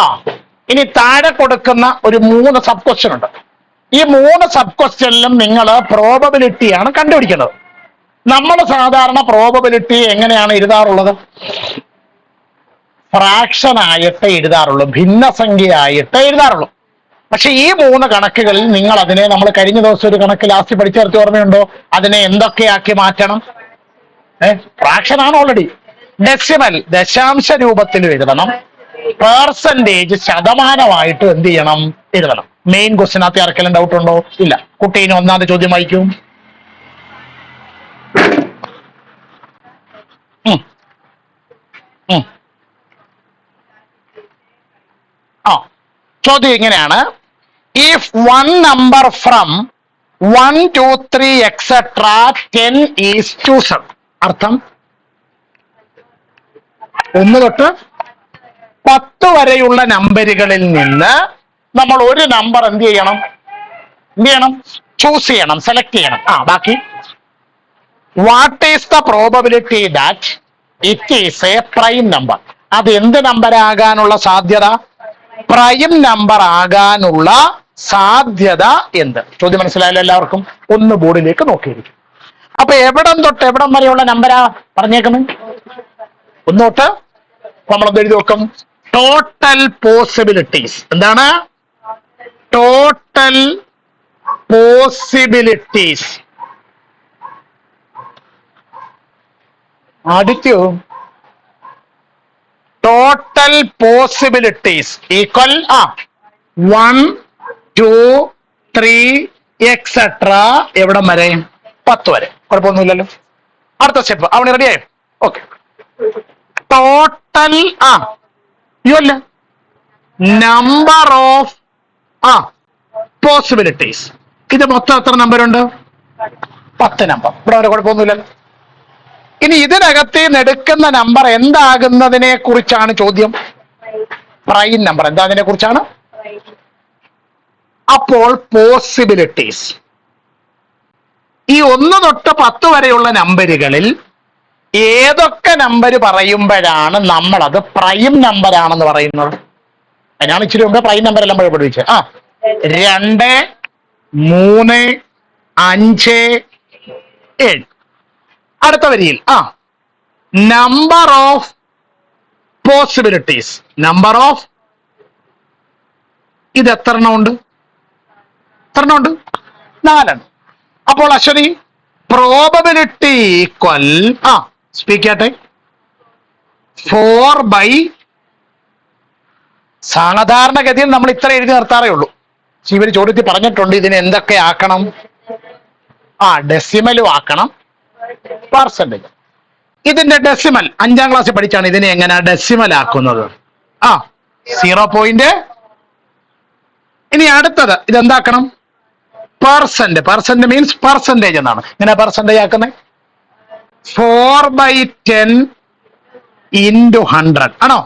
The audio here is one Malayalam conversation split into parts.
ആ ഇനി താഴെ കൊടുക്കുന്ന ഒരു 3 സബ് ക്വസ്റ്റ്യൻ ഉണ്ട്. ഈ 3 സബ് ക്വസ്റ്റ്യനിലും നിങ്ങൾ പ്രോബബിലിറ്റിയാണ് കണ്ടുപിടിക്കുന്നത്. നമ്മൾ സാധാരണ പ്രോബബിലിറ്റി എങ്ങനെയാണ് എഴുതാറുള്ളത്? ഫ്രാക്ഷൻ ആയിട്ട് എഴുതാറുള്ളൂ, ഭിന്നസംഖ്യയായിട്ട് എഴുതാറുള്ളൂ. പക്ഷെ ഈ 3 കണക്കുകളിൽ നിങ്ങൾ അതിനെ, നമ്മൾ കഴിഞ്ഞ ദിവസം ഒരു കണക്ക് ലാസ്റ്റ് പഠിച്ചേർത്തി ഓർമ്മയുണ്ടോ? അതിനെ എന്തൊക്കെയാക്കി മാറ്റണം? ഫ്രാക്ഷൻ ആണ് ഓൾറെഡി. ഡെസിമൽ ദശാംശ രൂപത്തിലും എഴുതണം, പെർസെന്റേജ് ശതമാനമായിട്ട് എന്ത് ചെയ്യണം? എഴുതണം. മെയിൻ ക്വസ്റ്റിനകത്ത് ആർക്കെങ്കിലും ഡൗട്ട് ഉണ്ടോ? ഇല്ല. കുട്ടീനെ ഒന്നാമത്തെ ചോദ്യം വായിക്കും. ചോദ്യം ഇങ്ങനെയാണ്: if one number from 1 2 3 etc 10 is chosen. അർത്ഥം 1 തൊട്ട് 10 വരെയുള്ള നമ്പറുകളിൽ നിന്ന് നമ്മൾ ഒരു നമ്പർ എന്ത് ചെയ്യണം? ചൂസ് ചെയ്യണം, സെലക്ട് ചെയ്യണം. ബാക്കി what is the probability that it is A prime number? അത് എന്ത് നമ്പർ ആകാനുള്ള സാധ്യത? പ്രൈം നമ്പർ ആകാനുള്ള സാധ്യത എന്ത്? ചോദ്യം മനസ്സിലായല്ലോ എല്ലാവർക്കും? ഒന്ന് ബോർഡിലേക്ക് നോക്കിയിരിക്കും. അപ്പൊ എവിടം തൊട്ട് എവിടം വരെയുള്ള നമ്പരാ പറഞ്ഞേക്കുന്നത്? 1 തൊട്ട് നമ്മളൊന്ന് എഴുതി നോക്കും. Total possibilities. എന്താണ്? Total possibilities. ആദിത്യവും ടോട്ടൽ പോസിബിലിറ്റീസ് ഈക്വൽ 1 2 3 എക്സെട്ര എവിടം വരെ? 10 വരെ. കുഴപ്പമൊന്നുമില്ലല്ലോ. അടുത്ത സ്റ്റെപ്പ് അവിടെ റെഡിയായോ? ഓക്കെ. ടോട്ടൽ അല്ല നമ്പർ ഓഫ് പോസിബിലിറ്റീസ്. ഇത് മൊത്തം എത്ര നമ്പർ ഉണ്ട്? 10 നമ്പർ. ഇവിടെ വരെ കുഴപ്പമൊന്നുമില്ലല്ലോ. ഇനി ഇതിനകത്ത് നിന്ന് എടുക്കുന്ന നമ്പർ എന്താകുന്നതിനെ കുറിച്ചാണ് ചോദ്യം. Prime number. എന്താ അതിനെ കുറിച്ചാണ്? അപ്പോൾ പോസിബിലിറ്റീസ്, ഈ 1 തൊട്ട് 10 വരെയുള്ള നമ്പറുകളിൽ ഏതൊക്കെ നമ്പർ പറയുമ്പോഴാണ് നമ്മളത് പ്രൈം നമ്പർ ആണെന്ന് പറയുന്നത്? ഞാൻ ഇച്ചിരി മുമ്പേ പ്രൈം നമ്പർ എല്ലാം പഠിപ്പിച്ചത്. 2 3 5 7. അടുത്ത വരിയിൽ number of possibilities. Number of ഇത് എത്ര എണ്ണം ഉണ്ട്? 4. അപ്പോൾ അശ്വതി പ്രോബബിലിറ്റി ഈക്വൽ സ്പീക്ക് ചെയ്യട്ടെ 4/, സാധാരണഗതിയിൽ നമ്മൾ ഇത്ര എഴുതി നിർത്താറേ ഉള്ളൂ. ഇവര് ചോദ്യത്തിൽ പറഞ്ഞിട്ടുണ്ട് ഇതിനെ എന്തൊക്കെ ആക്കണം? ഡെസിമലും ആക്കണം, പെർസെന്റേജ്. ഇതിന്റെ ഡെസിമൽ 5ാം ക്ലാസ്സിൽ പഠിച്ചാണ്. ഇതിനെ എങ്ങനെ ഡെസിമൽ ആക്കുന്നത്? 0. ഇനി അടുത്തത് ഇതെന്താക്കണം? പെർസെന്റ് മീൻസ് പെർസെന്റേജ് എന്നാണ്. ഇങ്ങനെ പെർസെന്റേജ് ആക്കുന്നത് 4/10 × 100 ആണോ?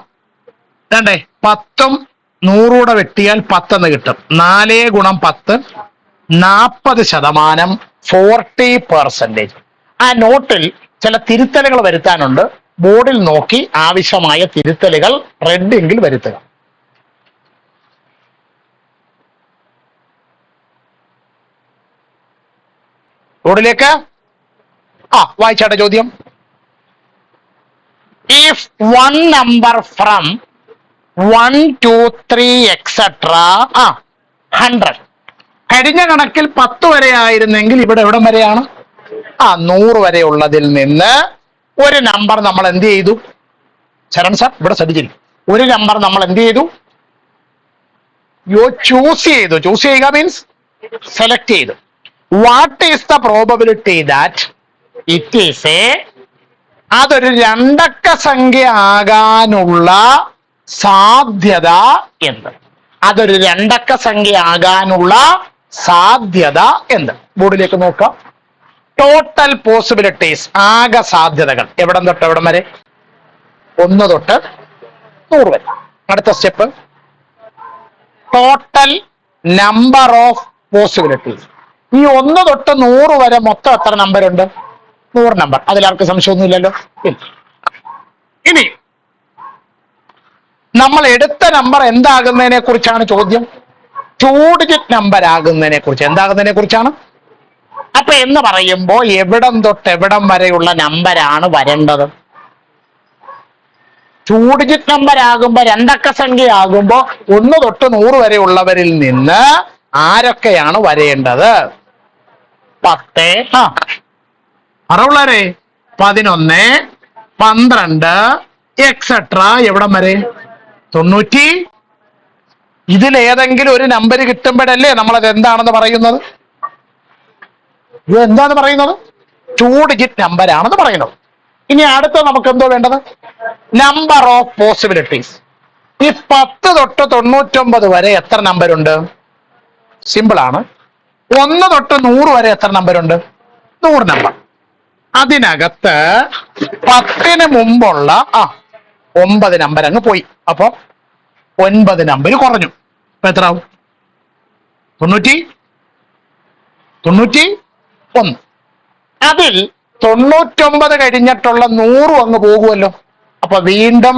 10ഉം 100 വെട്ടിയാൽ 10 എന്ന് കിട്ടും. 4 × 10 40%, 40%. ആ നോട്ടിൽ ചില തിരുത്തലുകൾ വരുത്താനുണ്ട്. ബോർഡിൽ നോക്കി ആവശ്യമായ തിരുത്തലുകൾ റെഡ് എങ്കിൽ വരുത്തുക. ബോർഡിലേക്ക് വായിച്ചാട്ടെ ചോദ്യം. If one number from 1 2 3 etc 100. കഴിഞ്ഞ കണക്കിൽ 10 വരെ ആയിരുന്നെങ്കിൽ ഇവിടെ എവിടം വരെയാണ്? 100 വരെ ഉള്ളതിൽ നിന്ന് ഒരു നമ്പർ നമ്മൾ എന്ത് ചെയ്തു? ശരൺ സാർ ഇവിടെ ശ്രദ്ധിച്ചിരിക്കും. ഒരു നമ്പർ നമ്മൾ എന്ത് ചെയ്തു? ചൂസ് ചെയ്തു. ചൂസ് ചെയ്യുക മീൻസ് സെലക്ട് ചെയ്തു. What is the probability that it is A, അതൊരു 2 അക്ക സംഖ്യ ആകാനുള്ള സാധ്യത എന്ത്? അതൊരു 2 അക്ക സംഖ്യ ആകാനുള്ള സാധ്യത എന്ത്? ബോർഡിലേക്ക് നോക്കാം. ടോട്ടൽ പോസിബിലിറ്റീസ്, ആകെ സാധ്യതകൾ. എവിടം തൊട്ട് എവിടം വരെ? 1 തൊട്ട് 100 വരെ. അടുത്ത step total number of possibilities. ഈ 1 തൊട്ട് 100 വരെ മൊത്തം എത്ര നമ്പർ ഉണ്ട്? 100 നമ്പർ. അതിലാർക്ക് സംശയമൊന്നുമില്ലല്ലോ. ഇനി നമ്മൾ എടുത്ത നമ്പർ എന്താകുന്നതിനെ കുറിച്ചാണ് ചോദ്യം. 2 ഡിജിറ്റ് നമ്പർ ആകുന്നതിനെ കുറിച്ച്. എന്താകുന്നതിനെ കുറിച്ചാണ്? അപ്പൊ എന്ന് പറയുമ്പോ എവിടം തൊട്ട് എവിടം വരെയുള്ള നമ്പരാണ് വരേണ്ടത്? 2 ഡിജിറ്റ് നമ്പർ ആകുമ്പോ, രണ്ടക്ക സംഖ്യ ആകുമ്പോ 1 തൊട്ട് 100 വരെ ഉള്ളവരിൽ നിന്ന് ആരൊക്കെയാണ് വരേണ്ടത്? 10, അറിവുള്ളവരെ 11, 12 എക്സെട്ര എവിടം വരെ? 90. ഇതിലേതെങ്കിലും ഒരു നമ്പർ കിട്ടുമ്പോഴല്ലേ നമ്മളത് എന്താണെന്ന് പറയുന്നത്? ഇത് എന്താന്ന് പറയുന്നത്? 2 ഡിജിറ്റ് നമ്പർ ആണെന്ന് പറയുന്നത്. ഇനി അടുത്ത നമുക്ക് എന്തോ വേണ്ടത്? Number of possibilities. ഈ 10 തൊട്ട് 99 വരെ എത്ര നമ്പരുണ്ട്? സിമ്പിൾ ആണ്. 1 തൊട്ട് 100 വരെ എത്ര നമ്പരുണ്ട്? 100 നമ്പർ. അതിനകത്ത് 10ന് മുമ്പുള്ള 9 നമ്പർ അങ്ങ് പോയി. അപ്പൊ 9 നമ്പർ കുറഞ്ഞു. അപ്പൊ എത്ര ആവും? 91. അതിൽ 99 കഴിഞ്ഞിട്ടുള്ള 100 അങ്ങ് പോകുമല്ലോ. അപ്പൊ വീണ്ടും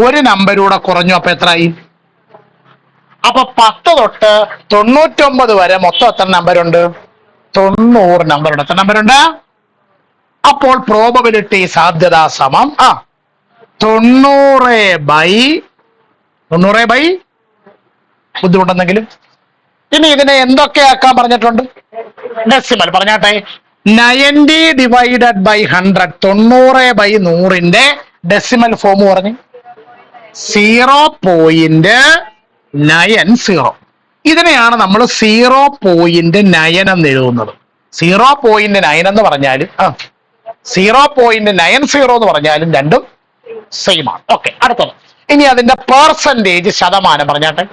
ഒരു നമ്പരൂടെ കുറഞ്ഞു. അപ്പൊ എത്രയായി? അപ്പൊ 10 തൊട്ട് 99 വരെ മൊത്തം എത്ര നമ്പരുണ്ട്? 90 നമ്പറുണ്ട്. എത്ര നമ്പരുണ്ട്? അപ്പോൾ പ്രോബബിലിറ്റി, സാധ്യത സമം 90/90. ബുദ്ധിമുട്ടെന്തെങ്കിലും? ഇനി ഇതിനെ എന്തൊക്കെയാക്കാൻ പറഞ്ഞിട്ടുണ്ട്? ഡെസിമൽ പറഞ്ഞാട്ടെ. 90 ഡിവൈഡഡ് ബൈ 100. 90/100ന്റെ ഡെസിമൽ ഫോം പറഞ്ഞു 0.90. ഇതിനെയാണ് നമ്മൾ 0.9 എന്ന് എഴുതുന്നത്. 0.9 എന്ന് പറഞ്ഞാലും 0.90 എന്ന് പറഞ്ഞാലും രണ്ടും സെയിം ആണ്. ഓക്കെ, അടുത്തത്. ഇനി അതിന്റെ പെർസെന്റേജ്, ശതമാനം പറഞ്ഞാട്ടെ.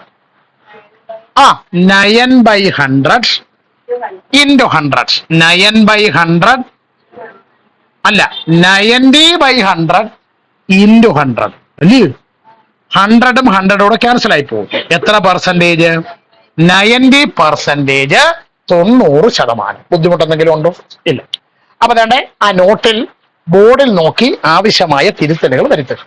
9/100 into 100. 9/100 അല്ല, 90/100 into 100 അല്ലേ? 100ഉം 100 ക്യാൻസൽ ആയി പോകും. എത്ര പെർസെന്റേജ്? 90%. 90%. ബുദ്ധിമുട്ടെന്തെങ്കിലും ഉണ്ടോ? ഇല്ല. അപ്പൊ വേണ്ടേ ആ നോട്ടിൽ, ബോർഡിൽ നോക്കി ആവശ്യമായ തിരുത്തലുകൾ വരുത്തുക.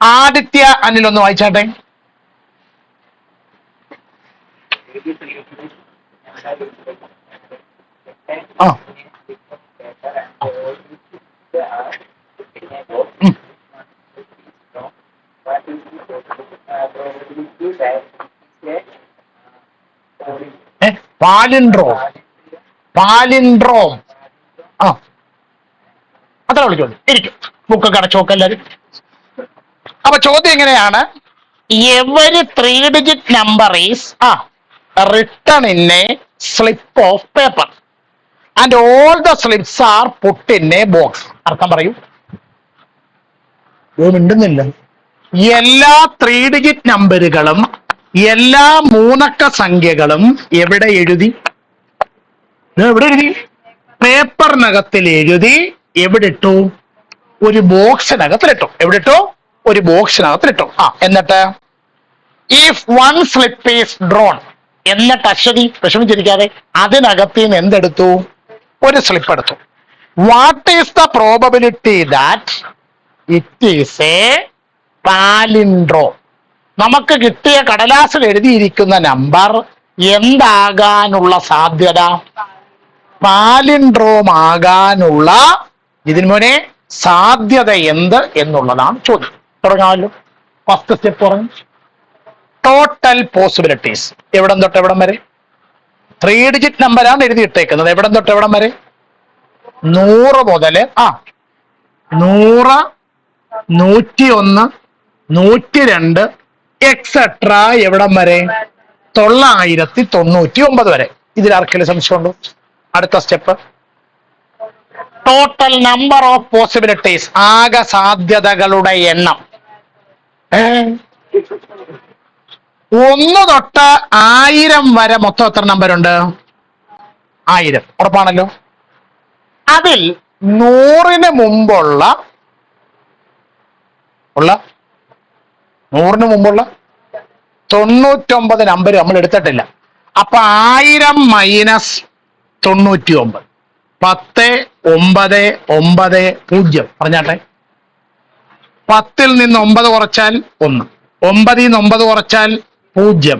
ആദിത്യ അനിൽ ഒന്ന് വായിച്ചാട്ടെ. പാലിൻഡ്രോം. അത്ര വിളിച്ചോളൂ. ഇരിക്കും. ബുക്കൊക്കെ അടച്ചോക്കെ എല്ലാവരും. അപ്പൊ ചോദ്യം എങ്ങനെയാണ്? Every 3 digit number is written in a slip of paper and all the slips are put in a box. അർത്ഥം പറയൂ. മിണ്ടുന്നില്ല. എല്ലാ 3 ഡിജിറ്റ് നമ്പറുകളും, എല്ലാ 3 അക്ക സംഖ്യകളും എവിടെ എഴുതി? എവിടെ എഴുതി? പേപ്പറിനകത്തിൽ എഴുതി. എവിടെ ഇട്ടു? ഒരു ബോക്സിനകത്തിലിട്ടു. എവിടെ ഇട്ടു? ഒരു ബോക്സിനകത്തിലിട്ടു. എന്നിട്ട് ഇഫ് 1 സ്ലിപ്പ് ഈസ് ഡ്രോൺ, എന്നിട്ട് അശ്വതി വിഷമിച്ചിരിക്കാതെ അതിനകത്ത് നിന്ന് എന്തെടുത്തു? ഒരു സ്ലിപ്പ് എടുത്തു. What is the probability that it is A palindrome? നമുക്ക് കിട്ടിയ കടലാസിൽ എഴുതിയിരിക്കുന്ന നമ്പർ എന്താകാനുള്ള സാധ്യത? പാലിൻഡ്രോം ആകാനുള്ള ഇതിനു മുന്നേ സാധ്യത എന്ത് എന്നുള്ളതാണ് ചോദ്യം. തുടങ്ങാമല്ലോ. ഫസ്റ്റ് സ്റ്റെപ്പ് പറഞ്ഞു. Total possibilities. എവിടം തൊട്ട് എവിടം വരെ? 3 ഡിജിറ്റ് നമ്പറാണ് എഴുതിയിട്ടേക്കുന്നത്. എവിടം തൊട്ട് എവിടം വരെ? 100 മുതൽ 100, 101, 102 എക്സെട്ര എവിടം വരെ? 999 വരെ. ഇതിൽ ആർക്കെങ്കിലും സംശയമുണ്ടോ? അടുത്ത step total number of possibilities. ആകെ സാധ്യതകളുടെ എണ്ണം. 1 തൊട്ട് 1000 വരെ മൊത്തം എത്ര നമ്പരുണ്ട്? 1000. ഉറപ്പാണല്ലോ. അതിൽ 100ന് മുമ്പുള്ള 99 നമ്പർ നമ്മൾ എടുത്തിട്ടില്ല. അപ്പൊ 1000 - 99 10, 9, 9, 0 പറഞ്ഞാട്ടെ. 10ൽ നിന്ന് 9 കുറച്ചാൽ 1, 9ൽ നിന്ന് 9 കുറച്ചാൽ 0,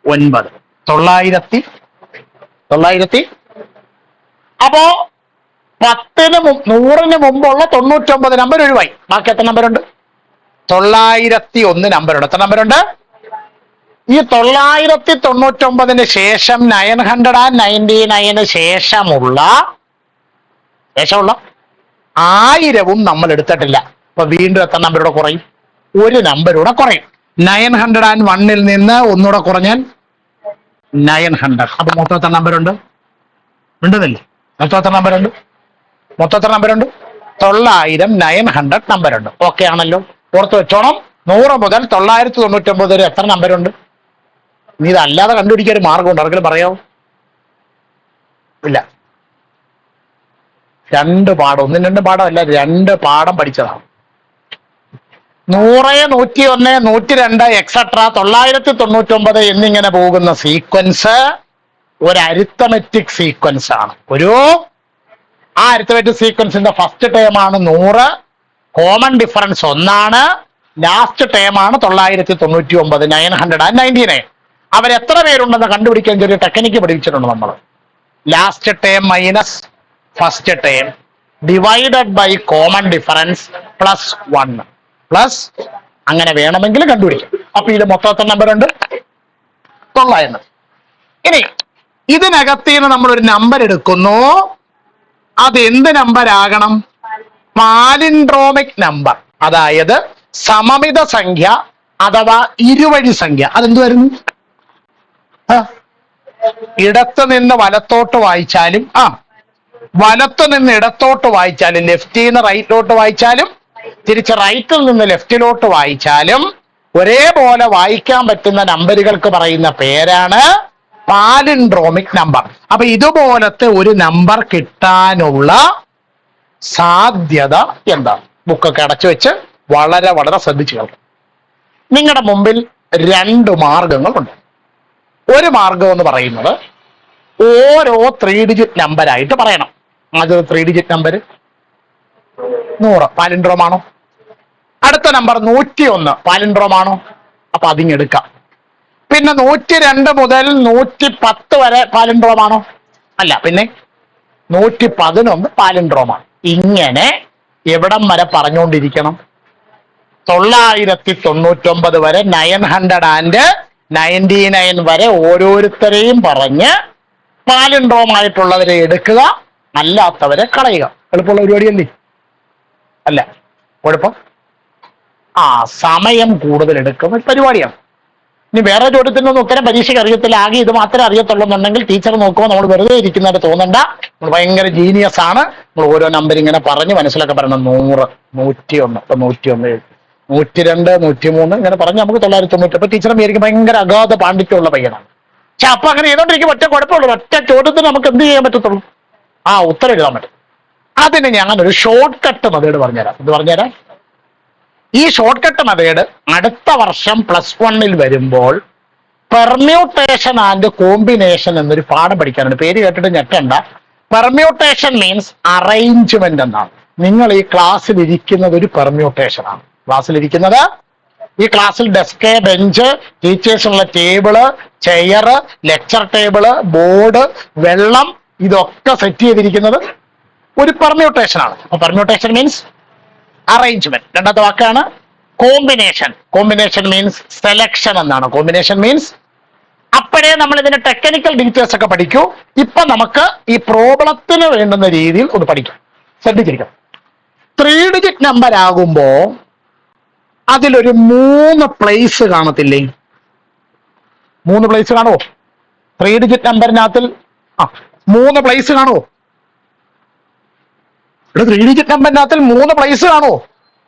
9, 900. അപ്പോ 10ന് 100ന് മുമ്പുള്ള 99 നമ്പർ ഒഴിവായി. ബാക്കി എത്ര നമ്പറുണ്ട്? 901 നമ്പറുണ്ട്. എത്ര നമ്പറുണ്ട്? ഈ 999 ശേഷം 999 ശേഷമുള്ള 1000 നമ്മൾ എടുത്തിട്ടില്ല. അപ്പൊ വീണ്ടും എത്ര നമ്പറൂടെ കുറയും? ഒരു നമ്പറൂടെ കുറയും. 901ൽ നിന്ന് ഒന്നുകൂടെ കുറഞ്ഞാൽ 900. അപ്പൊ മൊത്തം എത്ര നമ്പറുണ്ട്? ഉണ്ടെന്നല്ലേ? മൊത്തം എത്ര നമ്പറുണ്ട്? 900, 900 നമ്പറുണ്ട്. ഓക്കെ ആണല്ലോ? ഓർത്ത് വെച്ചോണം. 100 മുതൽ 999 വരെ എത്ര നമ്പറുണ്ട്? നീ ഇതല്ലാതെ കണ്ടുപിടിക്കാൻ ഒരു മാർഗമുണ്ട്. ആർക്കെങ്കിലും പറയാമോ? ഇല്ല. 2 പാഠം, 1, 2 പാഠമല്ല, 2 പാഠം പഠിച്ചതാണ്. 100, 101, 102 എക്സെട്ര 999 എന്നിങ്ങനെ പോകുന്ന സീക്വൻസ് ഒരു അരിത്തമെറ്റിക് സീക്വൻസ് ആണ്. ആ അരിത്തമെറ്റിക് സീക്വൻസിന്റെ ഫസ്റ്റ് ടേം ആണ് 100, കോമൺ ഡിഫറൻസ് 1 ആണ്, ലാസ്റ്റ് ടേം ആണ് 999, 999. അവരെത്ര പേരുണ്ടെന്ന് കണ്ടുപിടിക്കാൻ ചെറിയ ടെക്നിക്ക് പഠിച്ചിട്ടുണ്ട് നമ്മൾ. Last term minus first term divided by common difference plus 1 plus അങ്ങനെ വേണമെങ്കിൽ കണ്ടുപിടിക്കാം. അപ്പൊ ഇത് മൊത്തം എത്ര നമ്പർ ഉണ്ട്? 900. ഇനി ഇതിനകത്തിന് നമ്മളൊരു നമ്പർ എടുക്കുന്നു. അത് എന്ത് നമ്പർ ആകണം? പാലിൻഡ്രോമിക് നമ്പർ, അതായത് സമമിത സംഖ്യ അഥവാ ഇരുവഴി സംഖ്യ. അതെന്ത് വരുന്നു? ഇടത്ത് നിന്ന് വലത്തോട്ട് വായിച്ചാലും വലത്ത് നിന്ന് ഇടത്തോട്ട് വായിച്ചാലും, ലെഫ്റ്റിൽ നിന്ന് റൈറ്റിലോട്ട് വായിച്ചാലും, തിരിച്ച് റൈറ്റിൽ നിന്ന് ലെഫ്റ്റിലോട്ട് വായിച്ചാലും ഒരേപോലെ വായിക്കാൻ പറ്റുന്ന നമ്പറുകൾക്ക് പറയുന്ന പേരാണ് പാലിൻഡ്രോമിക് നമ്പർ. അപ്പൊ ഇതുപോലത്തെ ഒരു നമ്പർ കിട്ടാനുള്ള സാധ്യത എന്താണ്? ബുക്കൊക്കെ അടച്ചു വെച്ച് വളരെ വളരെ ശ്രദ്ധിച്ചു കേൾക്കും. നിങ്ങളുടെ മുമ്പിൽ 2 മാർഗങ്ങളുണ്ട്. ഒരു മാർഗം എന്ന് പറയുന്നത് ഓരോ 3 ഡിജിറ്റ് നമ്പരായിട്ട് പറയണം. ആദ്യത്തെ 3 ഡിജിറ്റ് നമ്പർ 100 പാലിൻഡ്രോം ആണോ? അടുത്ത നമ്പർ 101 പാലിൻഡ്രോം ആണോ? അപ്പൊ അതിങ്ങെടുക്കാം. പിന്നെ 102 മുതൽ 110 വരെ പാലിൻഡ്രോം ആണോ? അല്ല. പിന്നെ 111 പാലിൻഡ്രോമാണ്. ഇങ്ങനെ എവിടം വരെ പറഞ്ഞുകൊണ്ടിരിക്കണം? 999 വരെ, 999 വരെ ഓരോരുത്തരെയും പറഞ്ഞ് പാലിൻഡ്രോം ആയിട്ടുള്ളവരെ എടുക്കുക, അല്ലാത്തവരെ കളയുക. എളുപ്പമുള്ള പരിപാടിയല്ലേ? അല്ല, കുഴപ്പം സമയം കൂടുതൽ എടുക്കുന്ന പരിപാടിയാണ്. ഇനി വേറെ ചോദ്യത്തിനൊന്നും ഉത്തരം പരീക്ഷയ്ക്ക് അറിയത്തില്ല, ആകെ ഇത് മാത്രമേ അറിയത്തുള്ളൂന്നുണ്ടെങ്കിൽ ടീച്ചർ നോക്കുമ്പോൾ നമ്മൾ വെറുതെ ഇരിക്കുന്നതായിട്ട് തോന്നണ്ട. നമ്മൾ ഭയങ്കര ജീനിയസ് ആണ്. നമ്മൾ ഓരോ നമ്പർ ഇങ്ങനെ പറഞ്ഞ് മനസ്സിലൊക്കെ പറയണം. 100, 101, 101, 102, 103 ഇങ്ങനെ പറഞ്ഞ് നമുക്ക് 990. അപ്പൊ ടീച്ചറെ വിചാരിക്കും ഭയങ്കര അഗാധ പാണ്ഡിത്യമുള്ള പയ്യനാണ്. പക്ഷെ അപ്പൊ അങ്ങനെ ചെയ്തോണ്ടിരിക്കും ഒറ്റ കുഴപ്പമുള്ളൂ. ഒറ്റ ചോദ്യത്തിന് നമുക്ക് എന്ത് ചെയ്യാൻ പറ്റത്തുള്ളൂ? ഉത്തരം എഴുതാൻ പറ്റും. അതിന് ഞാനൊരു ഷോർട്ട് കട്ട് മെത്തേഡ് പറഞ്ഞുതരാം. ഇത് പറഞ്ഞുതരാം. ഈ ഷോർട്ട് കട്ട് മെത്തേഡ് അടുത്ത വർഷം +1 വരുമ്പോൾ പെർമ്യൂട്ടേഷൻ ആൻഡ് കോമ്പിനേഷൻ എന്നൊരു പാഠം പഠിക്കാനുണ്ട്. പേര് കേട്ടിട്ട് ഞെട്ടണ്ട. പെർമ്യൂട്ടേഷൻ മീൻസ് അറേഞ്ച്മെന്റ് എന്നാണ്. നിങ്ങൾ ഈ ക്ലാസ്സിൽ ഇരിക്കുന്നത് ഒരു പെർമ്യൂട്ടേഷൻ ആണ്. ക്ലാസ്സിലിരിക്കുന്നത്, ഈ ക്ലാസ്സിൽ ഡെസ്ക്, ബെഞ്ച്, ടീച്ചേഴ്സുള്ള table, chair, lecture table, board, വെള്ളം, ഇതൊക്കെ സെറ്റ് ചെയ്തിരിക്കുന്നത് ഒരു പെർമ്യൂട്ടേഷൻ ആണ്. അപ്പൊ പെർമ്യൂട്ടേഷൻ മീൻസ് അറേഞ്ച്മെന്റ്. രണ്ടാമത്തെ വാക്കാണ് കോമ്പിനേഷൻ. കോമ്പിനേഷൻ മീൻസ് സെലക്ഷൻ എന്നാണ്. കോമ്പിനേഷൻ മീൻസ് അപ്പോഴേ നമ്മൾ ഇതിന്റെ ടെക്നിക്കൽ ഡീറ്റെയിൽസ് ഒക്കെ പഠിക്കൂ. ഇപ്പൊ നമുക്ക് ഈ പ്രോബ്ലത്തിന് വേണ്ടുന്ന രീതിയിൽ ഒന്ന് പഠിക്കാം. ശ്രദ്ധിച്ചിരിക്കാം. 3 ഡിജിറ്റ് നമ്പർ ആകുമ്പോ അതിലൊരു 3 പ്ലേസ് കാണത്തില്ലേ? 3 പ്ലേസ് കാണുമോ? 3 ഡിജിറ്റ് നമ്പറിനകത്തിൽ 3 പ്ലേസ് കാണുമോ? 3 ഡിജിറ്റ് നമ്പറിനകത്തിൽ 3 പ്ലേസ് കാണുമോ?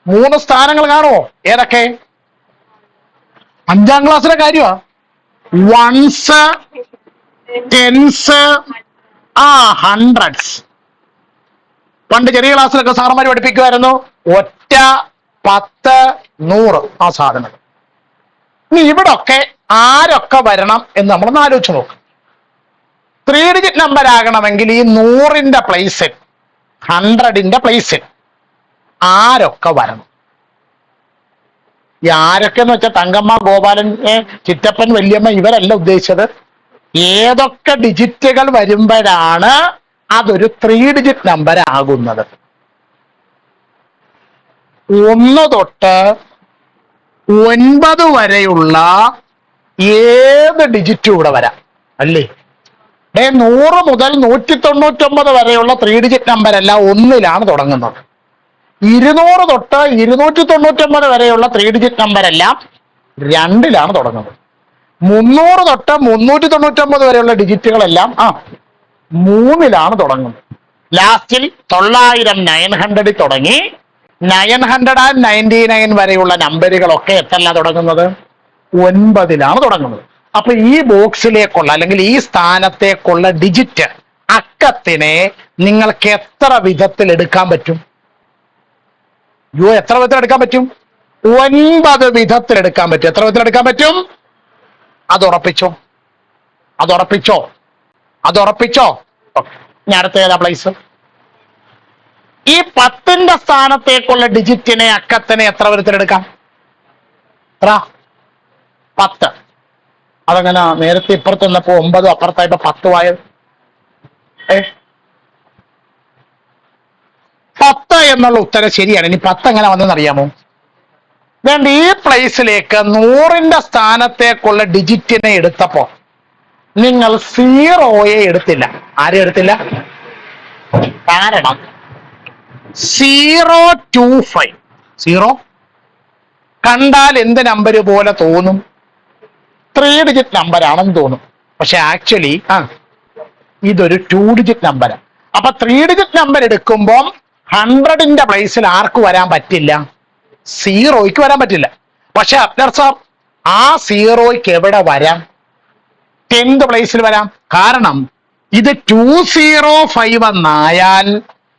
3 സ്ഥാനങ്ങൾ കാണുമോ? ഏതൊക്കെ? 5ാം ക്ലാസ്സിലെ കാര്യമാ. 1s, 10s, 100s. പണ്ട് ചെറിയ ക്ലാസ്സിലൊക്കെ സാറന്മാർ പഠിപ്പിക്കുമായിരുന്നു ഒറ്റ, 10, 100 ആ സാധനങ്ങൾ. ഇനി ഇവിടൊക്കെ ആരൊക്കെ വരണം എന്ന് നമ്മളൊന്ന് ആലോചിച്ച് നോക്കും. 3 ഡിജിറ്റ് നമ്പർ ആകണമെങ്കിൽ ഈ 100ന്റെ പ്ലേസിൽ 100ന്റെ പ്ലേസിൽ ആരൊക്കെ വരണം? ഈ ആരൊക്കെ എന്ന് വെച്ചാൽ തങ്കമ്മ, ഗോപാലൻ, ചിറ്റപ്പൻ, വല്യമ്മ ഇവരല്ല ഉദ്ദേശിച്ചത്. ഏതൊക്കെ ഡിജിറ്റുകൾ വരുമ്പോഴാണ് അതൊരു 3 ഡിജിറ്റ് നമ്പർ ആകുന്നത്? 1 തൊട്ട് 9 വരെയുള്ള ഏത് ഡിജിറ്റും ഇവിടെ വരാം അല്ലേ? 100 മുതൽ 199 വരെയുള്ള 3 ഡിജിറ്റ് നമ്പർ അല്ല 1ലാണ് തുടങ്ങുന്നത്. 200 തൊട്ട് 299 വരെയുള്ള 3 ഡിജിറ്റ് നമ്പർ എല്ലാം 2ലാണ് തുടങ്ങുന്നത്. 300 തൊട്ട് 399 വരെയുള്ള ഡിജിറ്റുകളെല്ലാം 3ലാണ് തുടങ്ങുന്നത്. ലാസ്റ്റിൽ 900 900 തുടങ്ങി 999 വരെയുള്ള നമ്പറുകളൊക്കെ എത്രല്ല തുടങ്ങുന്നത്? 9ലാണ് തുടങ്ങുന്നത്. അപ്പൊ ഈ ബോക്സിലേക്കുള്ള അല്ലെങ്കിൽ ഈ സ്ഥാനത്തേക്കുള്ള ഡിജിറ്റ് അക്കത്തിനെ നിങ്ങൾക്ക് എത്ര വിധത്തിൽ എടുക്കാൻ പറ്റും? എത്ര വിധത്തിൽ എടുക്കാൻ പറ്റും? 9 വിധത്തിൽ എടുക്കാൻ പറ്റും. എത്ര വിധത്തിൽ എടുക്കാൻ പറ്റും? അതുറപ്പിച്ചോ? ഞാൻ അടുത്ത ഏതാ പ്ലേസ്? ഈ 10ന്റെ സ്ഥാനത്തേക്കുള്ള ഡിജിറ്റിനെ അക്കത്തിനെ എത്ര വിധത്തിലെടുക്കാം? 10. അതങ്ങനെ നേരത്തെ ഇപ്പുറത്ത് വന്നപ്പോ 9 അപ്പുറത്തായപ്പോ 10 ആയത്? 10 എന്നുള്ള ഉത്തരം ശരിയാണ്. ഇനി 10 എങ്ങനെ വന്നെന്ന് അറിയാമോ? വേണ്ട, ഈ പ്ലേസിലേക്ക് 100ന്റെ സ്ഥാനത്തേക്കുള്ള ഡിജിറ്റിനെ എടുത്തപ്പോ നിങ്ങൾ 0യെ എടുത്തില്ല. ആരെയും എടുത്തില്ല? കാരണം 025 0 കണ്ടാൽ എന്ത് നമ്പർ പോലെ തോന്നും? 3 ഡിജിറ്റ് നമ്പർ ആണെന്ന് തോന്നും. പക്ഷെ ആക്ച്വലി ഇതൊരു 2 ഡിജിറ്റ് നമ്പറാണ്. അപ്പൊ 3 ഡിജിറ്റ് നമ്പർ എടുക്കുമ്പോൾ 100ന്റെ പ്ലേസിൽ ആർക്ക് വരാൻ പറ്റില്ല? 0യ്ക്ക് വരാൻ പറ്റില്ല. പക്ഷെ അബ്ദർ സാർ, ആ 0യ്ക്ക് എവിടെ വരാം? 10th പ്ലേസിൽ വരാം. കാരണം ഇത് 205 എന്നായാൽ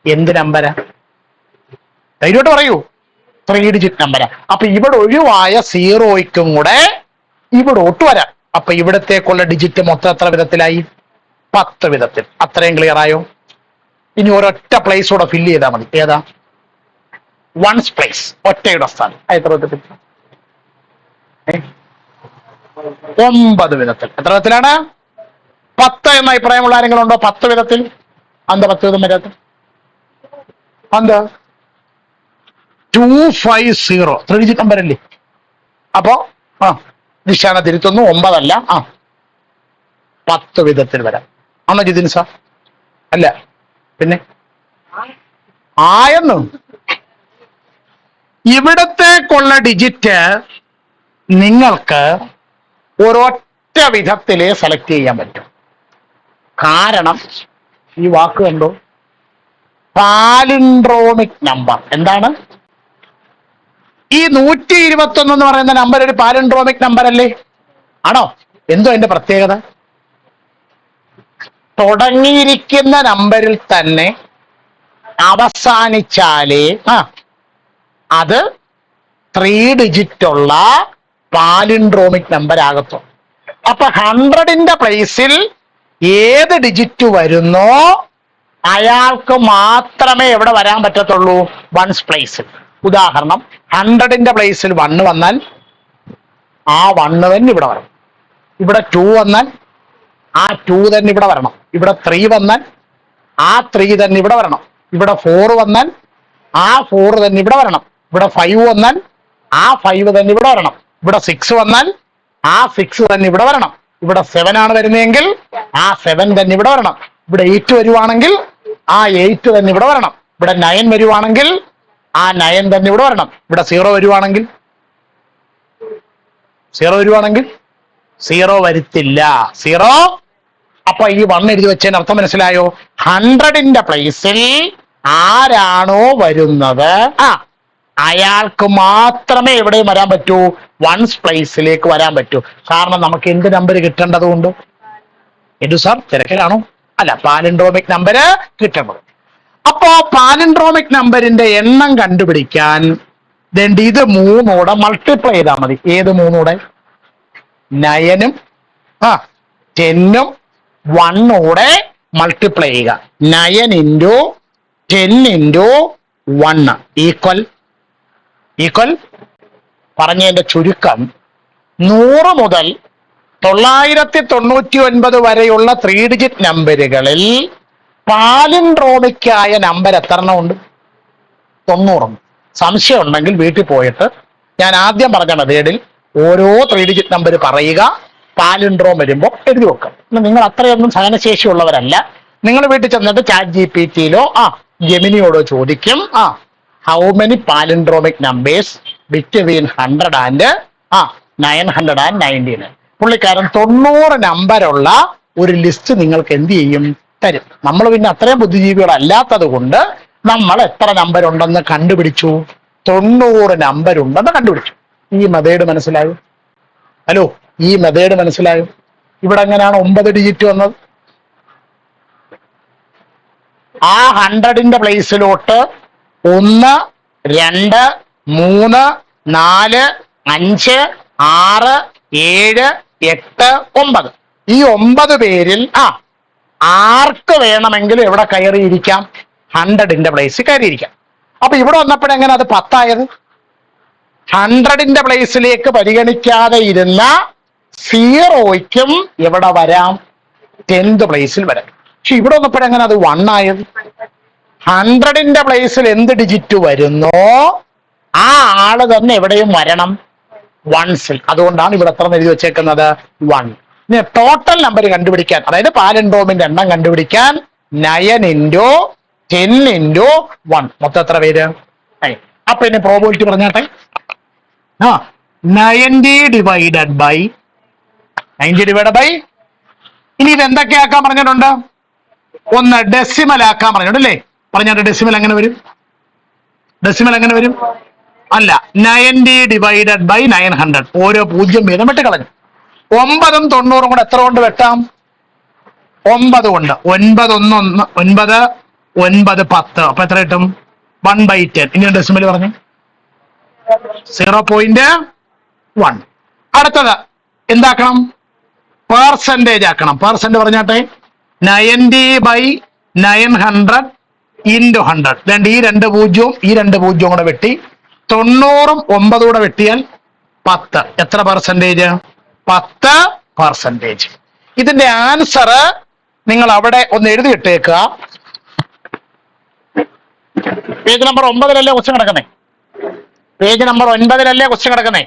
എന്ത് നമ്പരാ? ധൈര്യമായിട്ട് പറയൂ, 3 ഡിജിറ്റ് നമ്പരാ. അപ്പൊ ഇവിടെ ഒഴിവായ 0യ്ക്കും കൂടെ ഇവിടോട്ട് വരാം. അപ്പൊ ഇവിടത്തേക്കുള്ള ഡിജിറ്റ് മൊത്തം എത്ര വിധത്തിലായി? 10 വിധത്തിൽ. അത്രയും ക്ലിയർ ആയോ? ഇനി ഒരൊറ്റ പ്ലേസ് കൂടെ ഫില്ല് ചെയ്താൽ മതി. ഏതാ? വൺസ് പ്ലേസ്, ഒറ്റയുടെ സ്ഥാനം. എത്ര വിധത്തിൽ? 9 വിധത്തിൽ. എത്ര വിധത്തിലാണ്? 10 എന്ന അഭിപ്രായമുള്ള ആരെങ്കിലും ഉണ്ടോ? 10 വിധത്തിൽ. എന്താ 10 വിധം വരാത്ത? എന്താ? 250 3 ഡിജിറ്റ് നമ്പർ അല്ലേ? അപ്പോ നിശാന തിരുത്തുന്നു, 9 അല്ല 10 വിധത്തിൽ വരാം. ആണോ ജിതിൻ സാർ? അല്ല, പിന്നെ ആയെന്നു. ഇവിടത്തേക്കുള്ള ഡിജിറ്റ് നിങ്ങൾക്ക് ഒരൊറ്റ വിധത്തിലേ സെലക്ട് ചെയ്യാൻ പറ്റും. കാരണം ഈ വാക്ക് കണ്ടോ? Palindromic number. എന്താണ് ഈ 121 എന്ന് പറയുന്ന നമ്പർ? ഒരു പാലിൻഡ്രോമിക് നമ്പർ അല്ലേ? ആണോ? എന്തോ അതിന്റെ പ്രത്യേകത? തുടങ്ങിയിരിക്കുന്ന നമ്പറിൽ തന്നെ അവസാനിച്ചാലേ അത് 3 ഡിജിറ്റ് ഉള്ള പാലിൻഡ്രോമിക് നമ്പർ ആകത്തുള്ളൂ. അപ്പൊ 100ന്റെ പ്ലേസിൽ ഏത് ഡിജിറ്റ് വരുന്നോ അയാൾക്ക് മാത്രമേ എവിടെ വരാൻ പറ്റത്തുള്ളൂ? വൺസ് പ്ലേസിൽ. ഉദാഹരണം, 100ന്റെ പ്ലേസിൽ 1 വന്നാൽ ആ 1 തന്നെ ഇവിടെ വരണം. ഇവിടെ 2 വന്നാൽ ആ 2 തന്നെ ഇവിടെ വരണം. ഇവിടെ 3 വന്നാൽ ആ 3 തന്നെ ഇവിടെ വരണം. ഇവിടെ 4 വന്നാൽ ആ 4 തന്നെ ഇവിടെ വരണം. ഇവിടെ 5 വന്നാൽ ആ 5 തന്നെ ഇവിടെ വരണം. ഇവിടെ 6 വന്നാൽ ആ 6 തന്നെ ഇവിടെ വരണം. ഇവിടെ 7 ആണ് വരുന്നതെങ്കിൽ ആ 7 തന്നെ ഇവിടെ വരണം. ഇവിടെ 8 വരുവാണെങ്കിൽ ആ 8 തന്നെ ഇവിടെ വരണം. ഇവിടെ 9 വരുവാണെങ്കിൽ ആ 9 തന്നെ ഇവിടെ വരണം. ഇവിടെ 0 വരുവാണെങ്കിൽ 0 വരുത്തില്ല. 0. അപ്പൊ ഈ 1 എഴുതി വെച്ചതിന് അർത്ഥം മനസ്സിലായോ? 100ന്റെ പ്ലേസിൽ ആരാണോ വരുന്നത് അയാൾക്ക് മാത്രമേ എവിടെയും വരാൻ പറ്റൂ? വൺസ് പ്ലേസിലേക്ക് വരാൻ പറ്റൂ. കാരണം നമുക്ക് എന്ത് നമ്പർ കിട്ടേണ്ടതുകൊണ്ട്? എന്തു സാർ, തിരക്കിലാണോ? അല്ല, പാലിൻഡ്രോമിക് നമ്പർ കിട്ടേണ്ടത്. അപ്പോ പാലിൻഡ്രോമിക് നമ്പറിന്റെ എണ്ണം കണ്ടുപിടിക്കാൻ ഇത് 3 മൾട്ടിപ്ലൈ ചെയ്താൽ മതി. ഏത് 3? 9ഉം 10ഉം വണ്ണൂടെ മൾട്ടിപ്ലൈ ചെയ്യുക. 9 ഇൻറ്റു 10 ഇൻറ്റു 1 ഈക്വൽ പറഞ്ഞതിന്റെ ചുരുക്കം 100 മുതൽ 999 വരെയുള്ള 3 ഡിജിറ്റ് നമ്പറുകളിൽ പാലിൻഡ്രോമിക്കായ നമ്പർ എത്ര എണ്ണം ഉണ്ട്? 90. സംശയം ഉണ്ടെങ്കിൽ വീട്ടിൽ പോയിട്ട് ഞാൻ ആദ്യം പറഞ്ഞ മെത്തേഡിൽ ഓരോ 3 ഡിജിറ്റ് നമ്പർ പറയുക, പാലിൻഡ്രോം വരുമ്പോൾ എഴുതി വെക്കാം. നിങ്ങൾ അത്രയൊന്നും സഹനശേഷിയുള്ളവരല്ല. നിങ്ങൾ വീട്ടിൽ ചെന്നിട്ട് ചാറ്റ് ജിപിടിയിലോ ജെമിനിയോടോ ചോദിക്കും, how many palindromic numbers between 100 and 919. പുള്ളിക്കാരൻ 90 നമ്പറുള്ള ഒരു ലിസ്റ്റ് നിങ്ങൾക്ക് എന്ത് ചെയ്യും? തരും. നമ്മൾ പിന്നെ അത്രയും ബുദ്ധിജീവികളല്ലാത്തത് കൊണ്ട് നമ്മൾ എത്ര നമ്പർ ഉണ്ടെന്ന് കണ്ടുപിടിച്ചു? 90 നമ്പർ ഉണ്ടെന്ന് കണ്ടുപിടിച്ചു. ഈ മെത്തേഡ് മനസ്സിലായോ? ഹലോ, ഈ മെത്തേഡ് മനസ്സിലായോ? ഇവിടെ എങ്ങനെയാണ് 9 ഡിജിറ്റ് വന്നത്? ആ 100ന്റെ പ്ലേസിലോട്ട് 1, 2, 3, 4, 5, 6, 7, 8, 9 ഈ 9 പേരിൽ ആർക്ക് വേണമെങ്കിലും എവിടെ കയറിയിരിക്കാം? 100ന്റെ പ്ലേസിൽ കയറിയിരിക്കാം. അപ്പൊ ഇവിടെ വന്നപ്പോഴെങ്ങനെ അത് 10 ആയത്? 100ന്റെ പ്ലേസിലേക്ക് പരിഗണിക്കാതെ ഇരുന്ന 0യ്ക്കും എവിടെ വരാം? 10th പ്ലേസിൽ വരാം. പക്ഷെ ഇവിടെ വന്നപ്പോഴെങ്ങനെ അത് 1 ആയത്? 100ന്റെ പ്ലേസിൽ എന്ത് ഡിജിറ്റ് വരുന്നോ ആ ആള് തന്നെ എവിടെയും വരണം, വൺസിൽ. അതുകൊണ്ടാണ് ഇവിടെ എത്ര എഴുതി വെച്ചേക്കുന്നത്? 1. ഇനി ടോട്ടൽ നമ്പർ കണ്ടുപിടിക്കാൻ, അതായത് പാലിൻഡ്രോമിന്റെ എണ്ണം കണ്ടുപിടിക്കാൻ 9 ഇൻറ്റു 10 ഇൻറ്റു 1 മൊത്തം എത്ര പേര്? 9. അപ്പൊ ഇനി പ്രോബിലിറ്റി പറഞ്ഞാട്ടെ. 90 ഡിവൈഡഡ് ബൈ ഇനി ഇത് എന്തൊക്കെ ആക്കാൻ പറഞ്ഞിട്ടുണ്ട്? ഒന്ന് ഡെസിമൽ ആക്കാൻ പറഞ്ഞിട്ടുണ്ട് അല്ലേ? പറഞ്ഞാട്ടെ, ഡെസിമൽ എങ്ങനെ വരും? അല്ല, 90 ഡിവൈഡഡ് ബൈ 900. ഓരോ 0 വീതം വെട്ടി കളഞ്ഞു. 9ഉം 90ഉം കൂടെ എത്ര കൊണ്ട് വെട്ടാം? 9 കൊണ്ട്. 9 1 9 9 10. അപ്പൊ എത്ര കിട്ടും? 1/10. ഇനി ഡെസിമൽ പറഞ്ഞു 0.1. അടുത്തത് എന്താക്കണം? പെർസെന്റേജ് ആക്കണം. പെർസെന്റ് പറഞ്ഞാട്ടെ. 90 ബൈ 900 ഇൻറ്റു 100. ഈ 2 പൂജ്യവും ഈ 2 പൂജ്യവും കൂടെ വെട്ടി 90ഉം 9 കൂടെ വെട്ടിയാൽ 10. എത്ര പെർസെന്റേജ്? 10%. ഇതിന്റെ ആൻസർ നിങ്ങൾ അവിടെ ഒന്ന് എഴുതിയിട്ടേക്കുക. പേജ് നമ്പർ 9-ലല്ലേ ക്വസ്റ്റ്യൻ കിടക്കുന്നേ? പേജ് നമ്പർ 9-ലല്ലേ ക്വസ്റ്റ്യൻ കിടക്കുന്നേ?